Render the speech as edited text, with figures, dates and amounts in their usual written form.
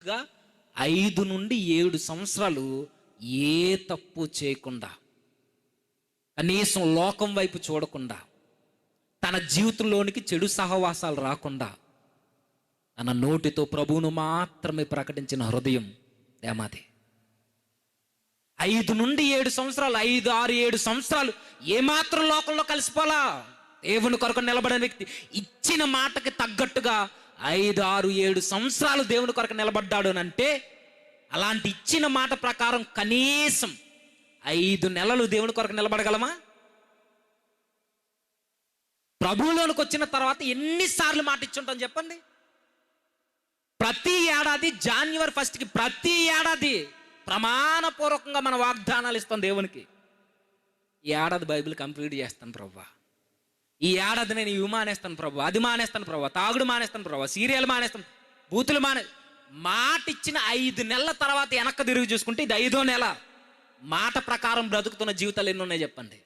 గా 5 నుండి 7 సంవత్సరాలు ఏ తప్పు చేయకుండా, కనీసం లోకం వైపు చూడకుండా, తన జీవితంలోనికి చెడు సహవాసాలు రాకుండా, తన నోటితో ప్రభువును మాత్రమే ప్రకటించిన హృదయం ఏమాది. 5 నుండి 7 సంవత్సరాలు, 5, 6, 7 సంవత్సరాలు ఏమాత్రం లోకంలో కలిసిపోలా. దేవుని కొరకు నిలబడిన వ్యక్తి ఇచ్చిన మాటకి తగ్గట్టుగా 5, 6, 7 సంవత్సరాలు దేవుని కొరకు నిలబడ్డాడు అంటే, అలాంటి ఇచ్చిన మాట ప్రకారం కనీసం 5 నెలలు దేవుని కొరకు నిలబడగలమా? ప్రభువులోనికి వచ్చిన తర్వాత ఎన్నిసార్లు మాట ఇచ్చుంటాం చెప్పండి. ప్రతి ఏడాది January 1st ప్రతి ఏడాది ప్రమాణపూర్వకంగా మన వాగ్దానాలు ఇస్తాం దేవునికి. ఈ ఏడాది బైబిల్ కంప్లీట్ చేస్తాను ప్రభువా, ఈ ఏడాది నేను ఇవి మానేస్తాను ప్రభు, అది మానేస్తాను ప్రభు, తాగుడు మానేస్తాను ప్రభు, సీరియల్ మానేస్తాను, బూతులు మాట ఇచ్చిన 5 నెలల తర్వాత వెనక్కి తిరిగి చూసుకుంటే ఇది 5వ నెల. మాట ప్రకారం బ్రతుకుతున్న జీవితాలు ఎన్ని ఉన్నాయి చెప్పండి.